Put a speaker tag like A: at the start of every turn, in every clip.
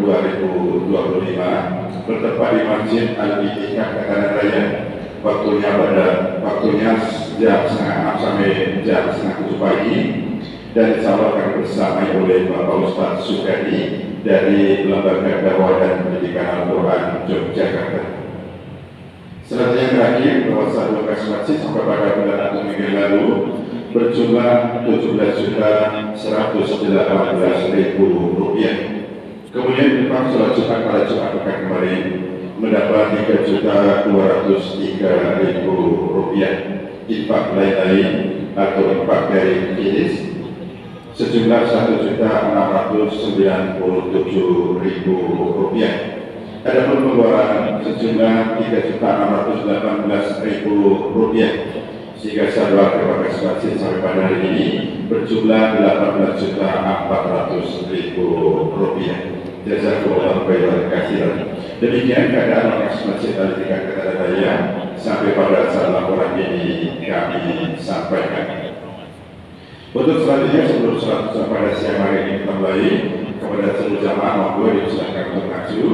A: 2025 bertempat di Masjid Al-Itikaf Katanan Raya. Waktunya jam 5:30 sampai jam 6:30 pagi, dan insya Allah akan bersama oleh Bapak Ustadz Sukadi dari Lembaga Dakwah dan Pendidikan Al-Quran Yogyakarta. Selanjutnya terakhir, bahwa satu lokasi masjid sampai pada bulan atau minggu lalu berjumlah Rp17.118.000. Kemudian di depan sholat Jumat pada Jumat pekan kemarin mendapat Rp3.203.000. Infak lain-lain atau infak dari kinis sejumlah Rp1.697.000. Adapun pengeluaran sejumlah Rp3.618.000, sehingga saldo terima kasih masjid sampai pada hari ini berjumlah Rp18.400.000. Jazakumullah khairan katsiran. Demikian keadaan lokasi Masjid Al-Itikaf Katanan Raya sampai pada saat laporan ini kami sampaikan. Untuk selanjutnya, sebelum sholat pada siang hari ini kita mulai, kepada seluruh jamaah monggo diusahakan untuk maju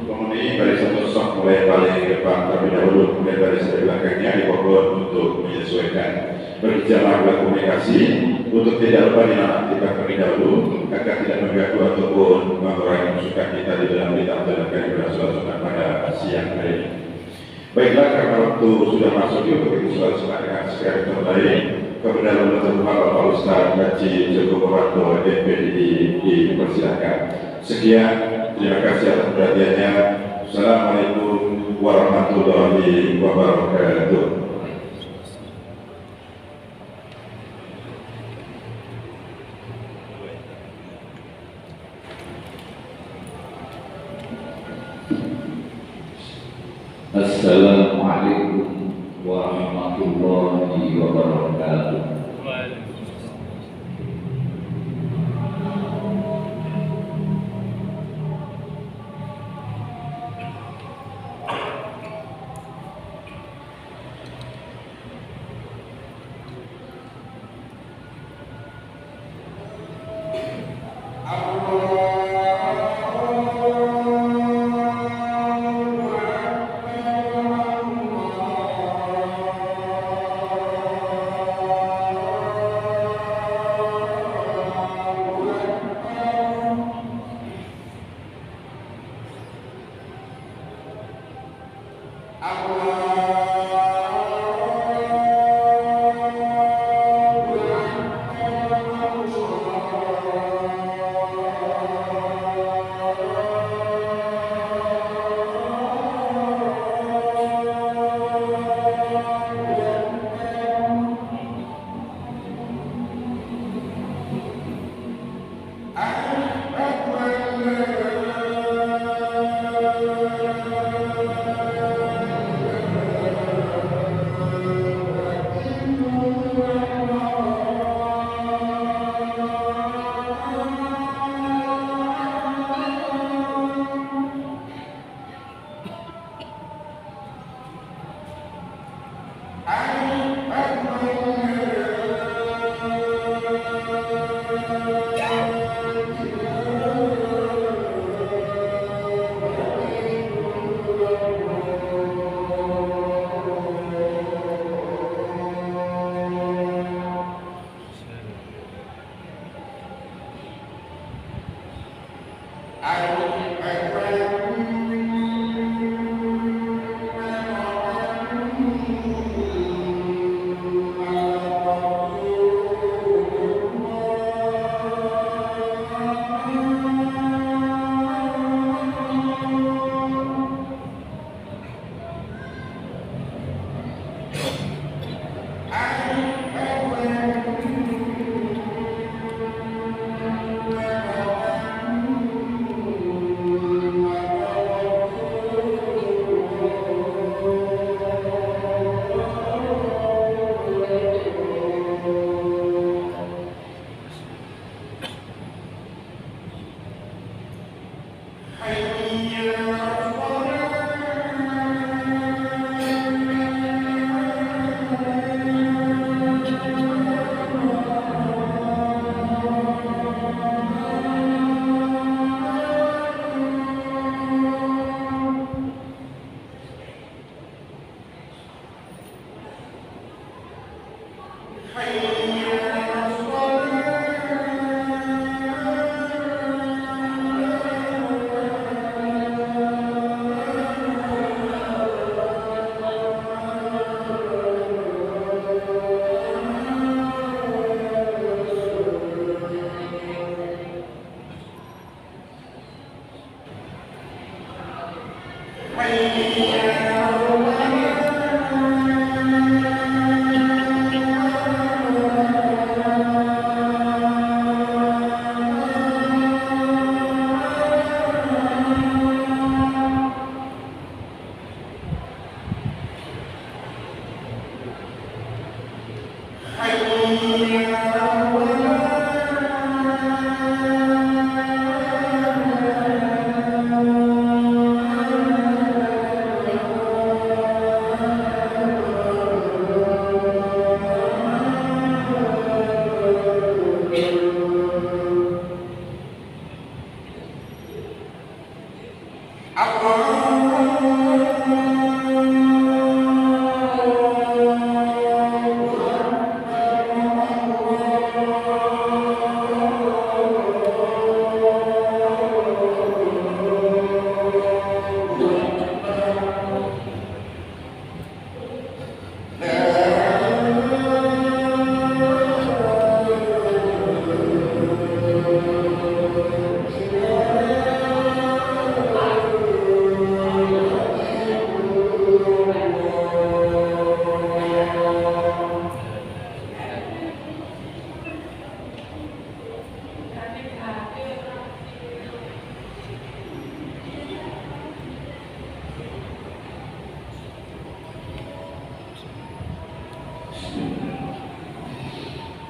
A: memenuhi barisan sosok mulai paling depan terlebih dahulu, kemudian barisan di belakangnya dimohon untuk menyesuaikan. Bagi jamaah berkomunikasi untuk tidak lupa dinonaktifkan terlebih dahulu agar tidak mengganggu ataupun mengurangi masukan kita di dalam menjalankan ibadah sholat sunat pada siang hari ini. Baiklah, karena waktu sudah masuk untuk itu sholat sunat dengan segera kita mulai. Kepada Bapak Bapak Ustaz Haji Joko Moranto DPD dipersilakan. Sekian, terima kasih atas perhatiannya. Assalamualaikum warahmatullahi wabarakatuh.
B: Assalamualaikum warahmatullahi wabarakatuh.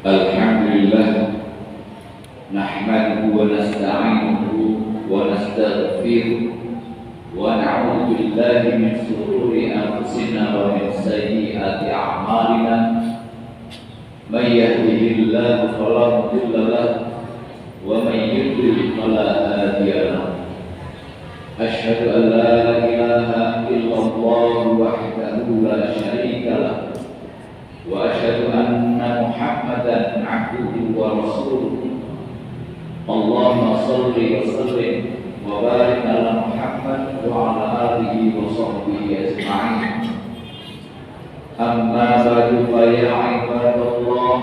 B: Alhamdulillah, nahmaduhu wa nasta'inuhu wa nastaghfiruh wa na'udzu billahi min shururi anfusina wa min sayyiati a'malina. May yahdihillahu fala mudilla lahu wa may yudlil fala hadiya lahu. Asyhadu an la ilaha illallah wahdahu la syarika lahu wa asyhadu anna Muhammadan abduhu wa rasuluh. Allahumma shalli wa sallim wa barik ala Muhammad wa ala alihi wa sahbihi ajma'in. Amma ba'du fa ya ibadallah,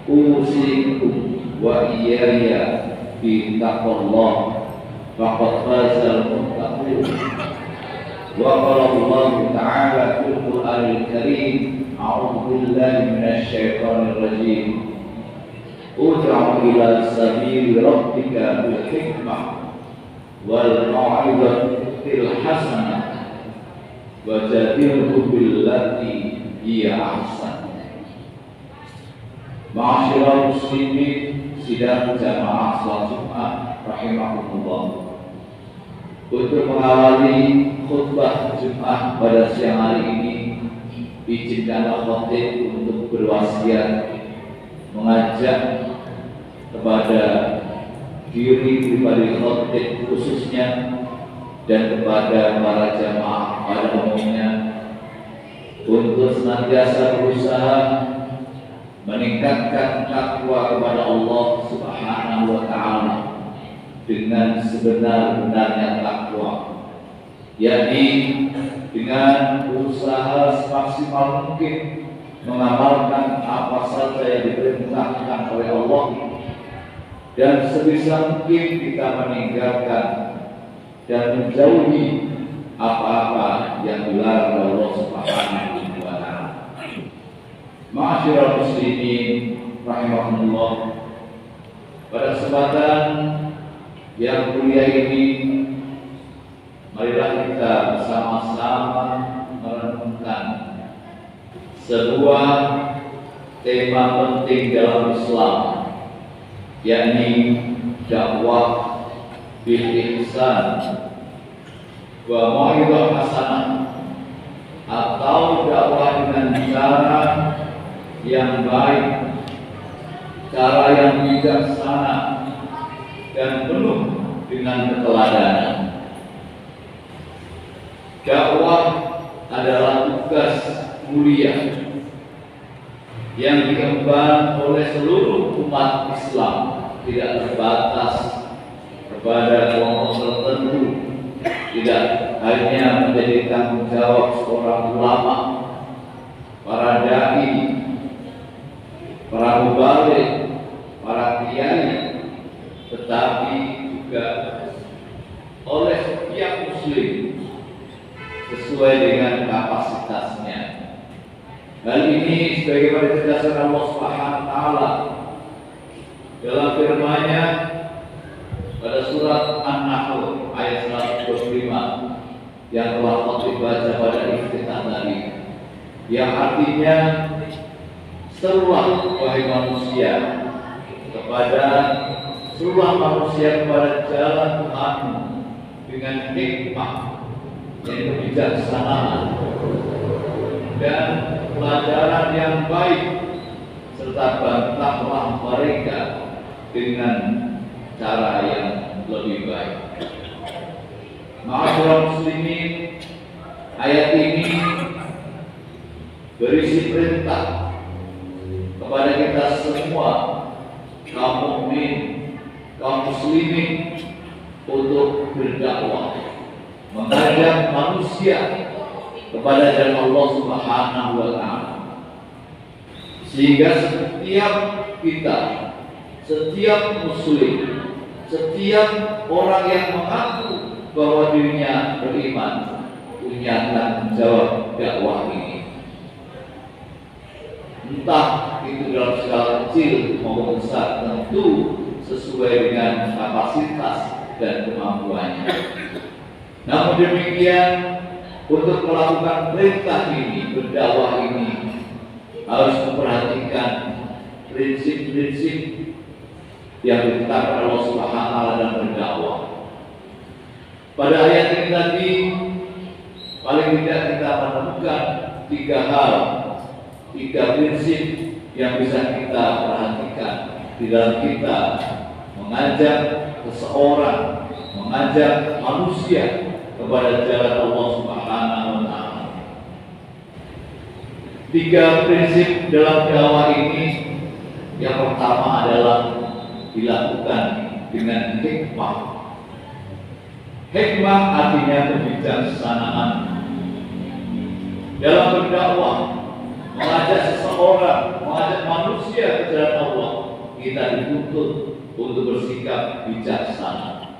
B: usikum wa iyaya bi taqwallah faqad fazal muttaqun. Wa qala Allah ta'ala fil Qur'anil Karim, a'udzu billahi minasy syaithanir rajim. Ud'u ila sabili rabbika bil hikmah wal mau'izatil hasanah wajadilhu billati hiya ahsan. Ma'asyiral muslimin sidang jamaah salat Jumat rahimakumullah. Untuk mengawali khutbah Jumat pada siang hari ini, izinkanlah khatib untuk berwasiat mengajak kepada diri pribadi khatib khususnya dan kepada para jamaah pada umumnya untuk senantiasa berusaha meningkatkan takwa kepada Allah Subhanahu wa Ta'ala dengan sebenar-benarnya takwa, yakni dengan berusaha semaksimal mungkin mengamalkan apa saja yang diperintahkan oleh Allah dan sebisa mungkin kita meninggalkan dan menjauhi apa-apa yang dilarang oleh Allah Subhanahu wa Ta'ala. Ma'asyiral muslimin rahimakumullah, pada kesempatan yang mulia ini, marilah kita bersama-sama merenungkan sebuah tema penting dalam Islam, yakni dakwah bil ihsan wa mau'izah hasanah, atau dakwah dengan cara yang baik, cara yang bijaksana dan penuh dengan keteladanan. Dakwah adalah tugas mulia yang diemban oleh seluruh umat Islam, tidak terbatas kepada kelompok tertentu, tidak hanya menjadi tanggung jawab seorang ulama, para dai, para mubaligh, para kiai, tetapi juga oleh setiap muslim sesuai dengan kapasitasnya. Hal ini sebagaimana ditegaskan Allah Subhanahu wa taala dalam firman-Nya pada surat An-Nahl ayat 125 yang telah dibaca pada iftitah tadi, yang artinya serulah wahai manusia kepada jalan Tuhanmu dengan hikmah yang kebijaksanaan dan pelajaran yang baik, serta bantahlah mereka dengan cara yang lebih baik. Ma'asyiral muslimin, ayat ini berisi perintah kepada kita semua, kaum mukmin, kaum muslimin, untuk berdakwah, mengajak manusia kepada jalan Allah Subhanahu wa taala. Sehingga setiap kita, setiap muslim, setiap orang yang mengaku bahwa dirinya beriman punya tanggung jawab dakwah ini. Entah itu dalam skala kecil maupun besar, tentu sesuai dengan kapasitas dan kemampuannya. Namun demikian, untuk melakukan perintah ini, berdakwah ini, harus memperhatikan prinsip-prinsip yang ditetapkan Allah Subhanahu wa taala dalam berdakwah. Pada ayat ini tadi, paling tidak kita menemukan 3 hal, 3 prinsip yang bisa kita perhatikan di dalam kita mengajak seseorang, mengajak manusia kepada jalan Allah Subhanahu wa taala. 3 prinsip dalam dakwah ini, yang pertama adalah dilakukan dengan hikmah. Hikmah artinya kebijaksanaan. Dalam berdakwah, mengajak seseorang, mengajak manusia ke jalan Allah, kita dituntut untuk bersikap bijaksana.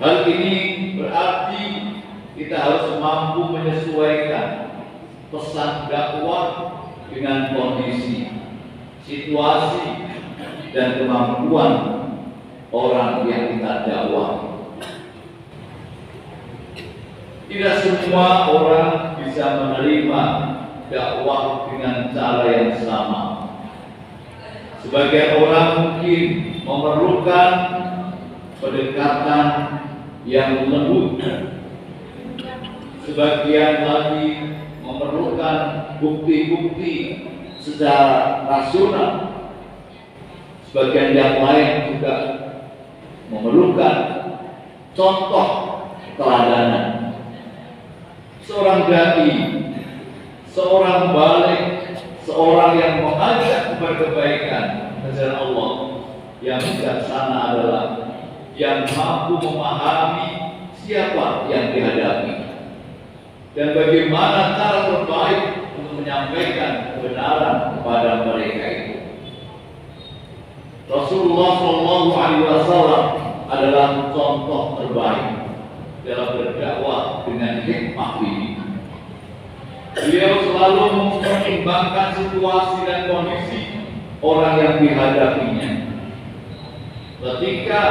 B: Hal ini berarti kita harus mampu menyesuaikan pesan dakwah dengan kondisi, situasi, dan kemampuan orang yang kita dakwah. Tidak semua orang bisa menerima dakwah dengan cara yang sama. Sebagian orang mungkin memerlukan pendekatan yang lembut, sebagian lagi memerlukan bukti-bukti secara rasional, sebagian yang lain juga memerlukan contoh teladan. Seorang dai, seorang balik, seorang yang mengajak kepada kebaikan ke jalan Allah, yang bijaksana adalah yang mampu memahami siapa yang dihadapi dan bagaimana cara terbaik untuk menyampaikan kebenaran kepada mereka itu. Rasulullah SAW adalah contoh terbaik dalam berdakwah dengan hikmah ini. Beliau selalu mempertimbangkan situasi dan kondisi orang yang dihadapinya. Ketika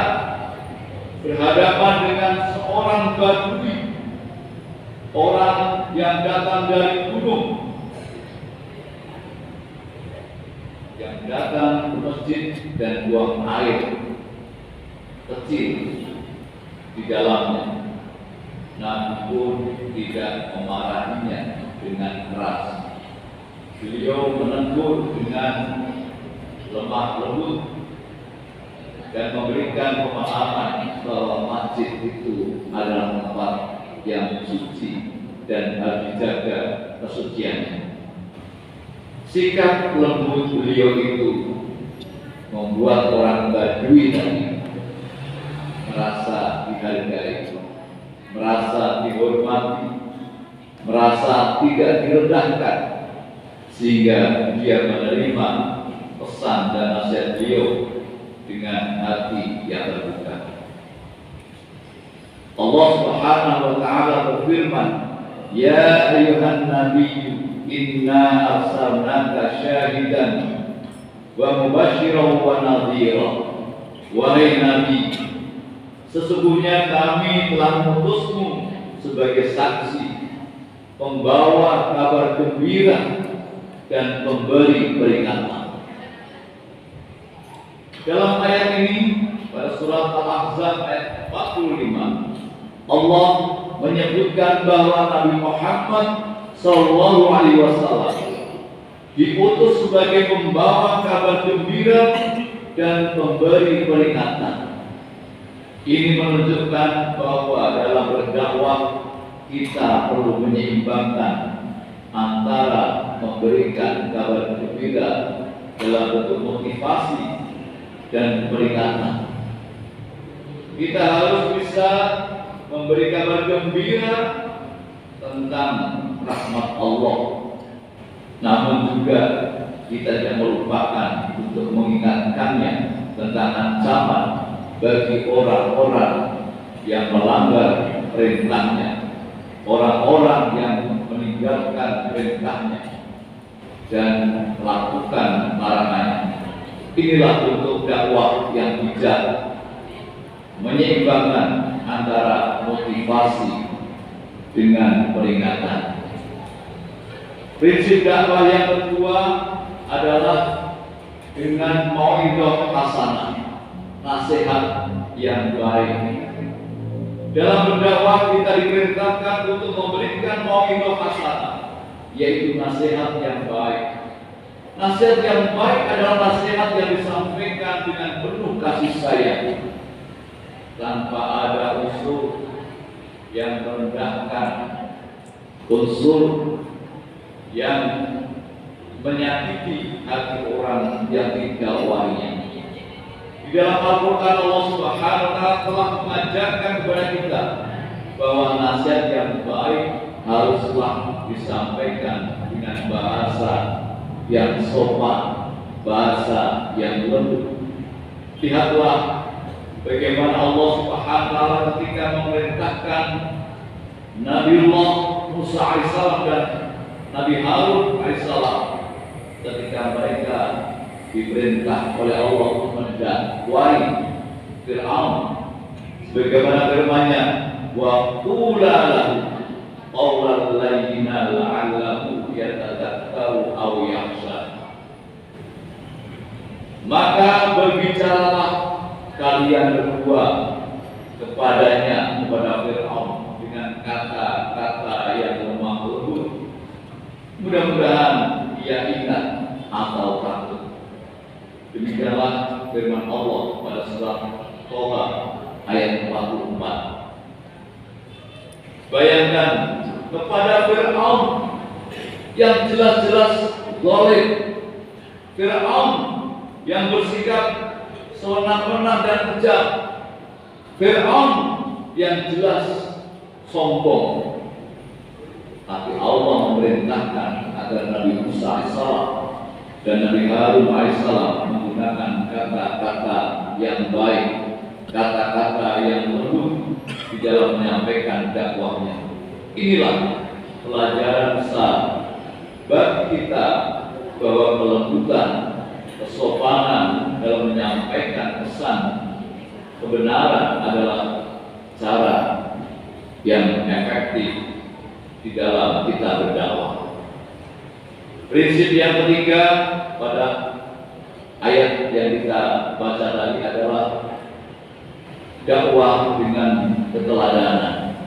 B: berhadapan dengan seorang badui, orang yang datang dari gunung, yang datang ke masjid dan buang air kecil di dalamnya, namun tidak memarahinya dengan keras. Beliau menegur dengan lemah lembut dan memberikan pemahaman bahwa masjid itu adalah tempat yang suci dan harus dijaga kesuciannya. Sikap lembut beliau itu membuat orang Badui tadi merasa dihargai, merasa dihormati, merasa tidak direndahkan, sehingga dia menerima pesan dan nasihat beliau dengan hati yang terbuka. Allah Subhanahu wa taala berfirman Ya ayuhan nabiyyu inna arsalnaka syahidan wa mubasyiran wa nadhira. Wahai Nabi, sesungguhnya kami telah mengutusmu sebagai saksi, pembawa kabar gembira dan pemberi peringatan. Dalam ayat ini pada surat Al-Ahzab ayat 45, Allah menyebutkan bahwa Nabi Muhammad SAW diutus sebagai pembawa kabar gembira dan pemberi peringatan. Ini menunjukkan bahwa dalam berdakwah kita perlu menyeimbangkan antara memberikan kabar gembira dalam bentuk motivasi dan peringatan. Kita harus bisa memberi kabar gembira tentang rahmat Allah, namun juga kita tidak melupakan untuk mengingatkannya tentang ancaman bagi orang-orang yang melanggar perintahnya, orang-orang yang meninggalkan perintahnya dan melakukan larangannya. Inilah bentuk dakwah yang bijak, menyeimbangkan antara motivasi dengan peringatan. Prinsip dakwah yang kedua adalah dengan mau'izah hasanah, nasihat yang baik. Dalam berdakwah kita diperintahkan untuk memberikan mau'izah hasanah, yaitu nasihat yang baik. Nasihat yang baik adalah nasihat yang disampaikan dengan penuh kasih sayang, tanpa ada unsur yang merendahkan, unsur yang menyakiti hati orang yang didakwahinya. Di dalam Al-Quran Allah Subhanahu wa Ta'ala telah mengajarkan kepada kita bahwa nasihat yang baik haruslah disampaikan dengan bahasa yang sopan, bahasa yang lembut. Lihatlah bagaimana Allah Subhanahu wa Ta'ala ketika memerintahkan Nabiullah Musa alaihissalam dan Nabi Harun alaihissalam, ketika mereka diperintah oleh Allah untuk mendakwai Fir'aun, sebagaimana firman-Nya, wa qula lahu qawlan layyinan la'allahu yatadakkaru aw yakhsha. Maka berbicaralah kalian berdua kepadanya, kepada Fir'aun, dengan kata-kata yang lemah lembut. Mudah-mudahan ia ingat atau takut. Demikianlah firman Allah pada surat Toba ayat 44. Bayangkan kepada Fir'aun yang jelas-jelas zalim, Fir'aun yang bersikap sewenang-wenang dan kejam, Fir'aun yang jelas sombong. Tapi Allah memerintahkan agar Nabi Musa alaihissalam dan Nabi Harun alaihissalam menggunakan kata-kata yang baik, kata-kata yang lembut di dalam menyampaikan dakwahnya. Inilah pelajaran besar bagi kita bahwa kelembutan, kesopanan dalam menyampaikan pesan kebenaran adalah cara yang efektif di dalam kita berdakwah. Prinsip yang ketiga pada ayat yang kita baca tadi adalah dakwah dengan keteladanan.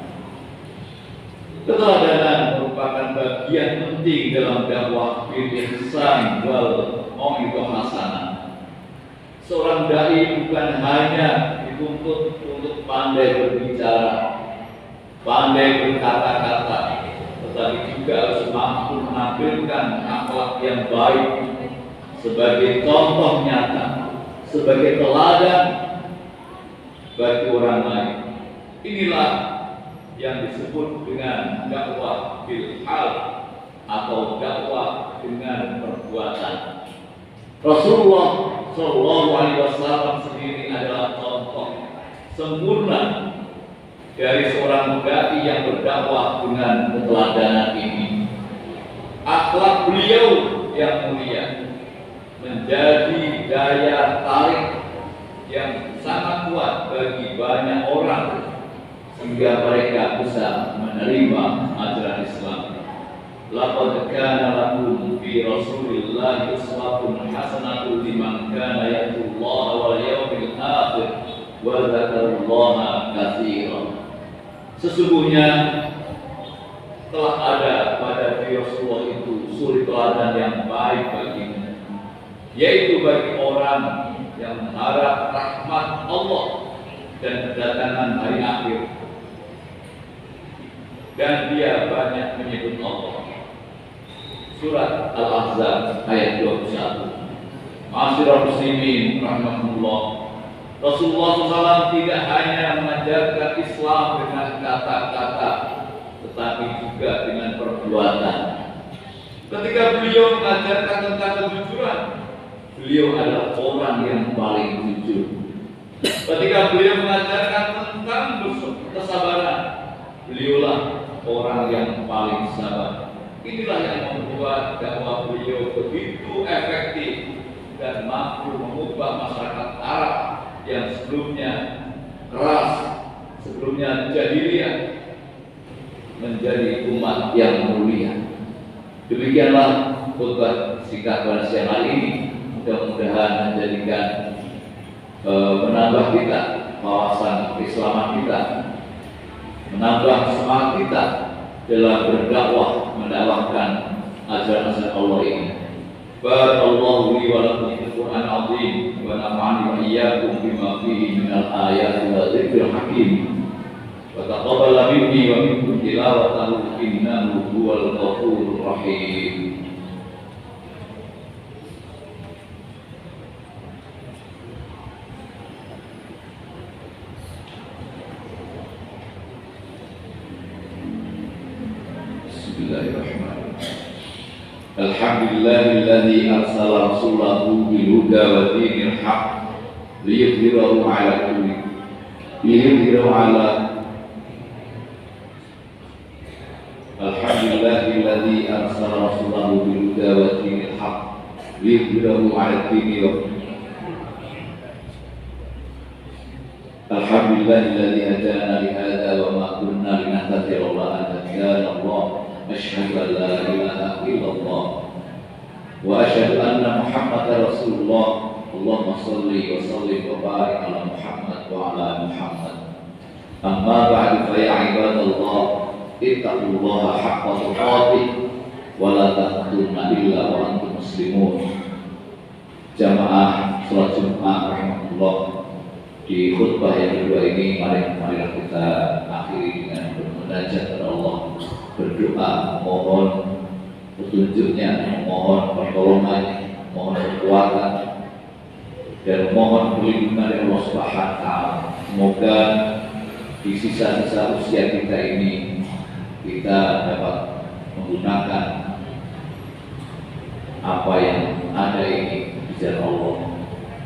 B: Keteladanan merupakan bagian penting dalam dakwah bil ihsan wal mau'izah hasanah. Seorang dai bukan hanya dituntut untuk pandai berbicara, pandai berkata-kata, tetapi juga harus mampu menampilkan akhlak yang baik sebagai contoh nyata, sebagai teladan bagi orang lain. Inilah yang disebut dengan dakwah bil hal atau dakwah dengan perbuatan. Rasulullah Shallallahu Alaihi Wasallam sendiri adalah contoh sempurna dari seorang dai yang berdakwah dengan keteladanan ini. Akhlak beliau yang mulia menjadi daya tarik yang sangat kuat bagi banyak orang sehingga mereka bisa menerima ajaran Islam. Laqad kana lakum fi Rasulillah uswatun hasanatun liman kana yarjullaha wal yawmil akhir wa dzakarallaha katsiran. Sesungguhnya telah ada pada diri Rasulullah itu suri teladan yang baik bagimu, yaitu bagi orang yang mengharap rahmat Allah dan kedatangan hari akhir, dan dia banyak menyebut Allah. Surat Al-Ahzab ayat 21. Ma'asyiral muslimin rahmatullah, Rasulullah SAW tidak hanya mengajarkan Islam dengan kata-kata, tetapi juga dengan perbuatan. Ketika beliau mengajarkan tentang kejujuran, beliau adalah orang yang paling jujur. Ketika beliau mengajarkan tentang kesabaran, beliaulah orang yang paling sabar. Inilah yang membuat dakwah beliau begitu efektif dan mampu mengubah masyarakat Arab yang sebelumnya keras, sebelumnya jahiliyah, menjadi umat yang mulia. Demikianlah khutbah singkat pada siang hari ini. Mudah-mudahan menjadikan menambah kita wawasan keislaman kita, menambah semangat kita dalam berdakwah, mendakwahkan ajaran Allah ini. Barakallahu li wa lakum fil Qur'an azim wa nafa'ani wa iyyakum bima fihi minal ayati wa dzikril hakim. Wa taqabbal minni wa minkum tilawatahu innahu huwal ghafurur rahim. Alhamdulillahilladzi arsala rasulahu bil huda wa dinil haqq liyudhhirahu 'ala Alhamdulillahilladzi arsala rasulahu bil huda wa dinil haqq liyudhhirahu 'ala dini Alhamdulillahilladzi hadana li hadza wa ma kunna linahtadiya lawla an hadana Allah. Asyhadu an la ilaha illallah wa asyhadu anna Muhammadar Rasulullah. Allahumma shalli wa sallim wa barik ala Muhammad wa ala Muhammad. Amma ba'du, fa ya ibadallah, ittaqullaha haqqa tuqatih wa la tamutunna illa wa antum muslimun. Jamaah salat Jumat rahmatullah, di khutbah yang kedua ini marilah kita akhiri dengan bermunajat kepada Allah, berdoa, mohon petunjuknya, mohon pertolongannya, mohon kekuatan, dan mohon perlindungan dari Allah Subhanahu wa Ta'ala. Semoga di sisa-sisa usia kita ini kita dapat menggunakan apa yang ada ini di jalan Allah.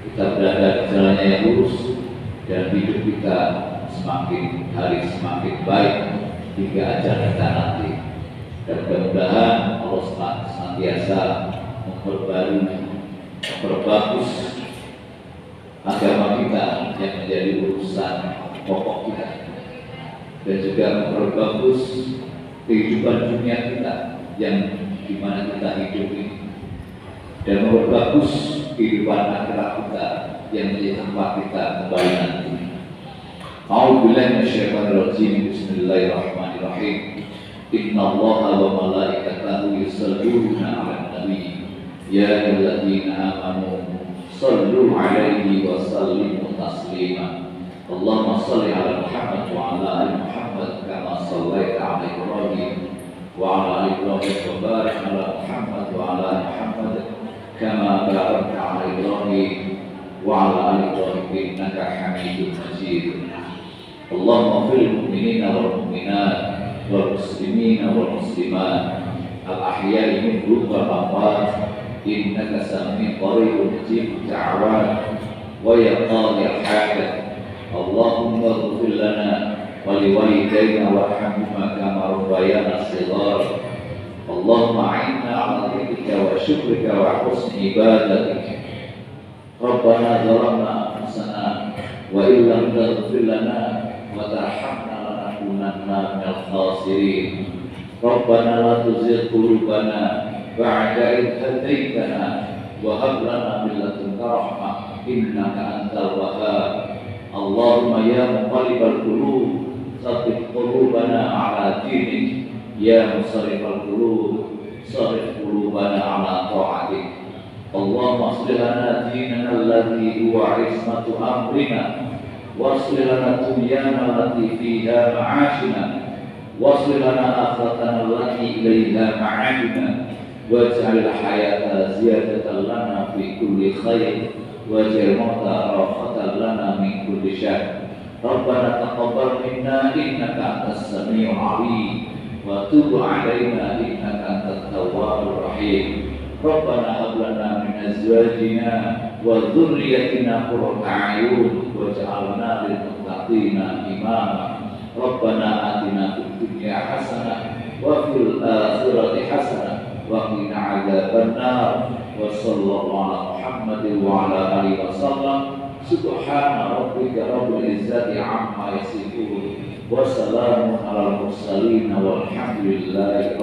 B: Kita berada di jalannya yang lurus dan hidup kita semakin hari semakin baik hingga ajal kita nanti. Dan mudah-mudahan Allah senantiasa memperbagus agama kita yang menjadi urusan pokok kita, dan juga memperbagus kehidupan dunia kita yang dimana kita hidup ini, dan memperbagus kehidupan akhirat kita yang menjadi tempat kita kembali nanti. A'udzubillahi minasyaitonir rajim. Bismillahirrahmanirrahim. Innallaha wa malaikatahu yusholluna 'alan nabi. Ya ayyuhalladzina amanu shallu 'alaihi wa sallimu taslima. Allahumma shalli 'ala Muhammad wa 'ala ali Muhammad kama shallaita 'ala Ibrahim wa 'ala ali Ibrahim wa barik 'ala Muhammad wa 'ala ali Muhammad kama barakta 'ala Ibrahim wa 'ala ali Ibrahim innaka Hamidum Majid. Allahumma fil mu'minina wal mu'minat wal muslimina wal muslimat al-ahya'i minhum wal amwat innaka sami'un qaribun mujibud da'awat wa ya qadhi al-hajat. Allahumma ighfir lana wa ولوالدينا وارحمهما كما ربيانا صغارا. اللهم أعنا على ذكرك وشكرك وحسن عبادتك. ربنا ظلمنا أنفسنا وإن لم تغفر لنا وترحمنا لنكونن من الخاسرين. ربنا لا تزغ قلوبنا بعد إذ هديتنا وهب لنا من لدنك رحمة إنك أنت الوهاب. اللهم يا مقلب القلوب ثبت قلوبنا على دينك. يا مصرف القلوب صرف قلوبنا على طاعتك. اللهم اصلح لنا ديننا الذي هو عصمة أمرنا، واصلح لنا دنيانا التي فيها معاشنا، واصلح لنا آخرتنا التي إليها معادنا، واجعل الحياة زيادة لنا في كل خير، واجعل الموت راحة لنا من كل شر. ربنا تقبل منا إنك أنت السميع العليم، وتب علينا إنك أنت التواب الرحيم. ربنا هب لنا من أزواجنا وذريتنا قرة أعين واجعلنا للمتقين إماما. ربنا آتنا في الدنيا حسنة وفي الآخرة حسنة وقنا عذاب النار. وصلى الله على محمد وعلى آله وسلم. سبحان ربك رب العزة عما يصفون وسلام على المرسلين والحمد لله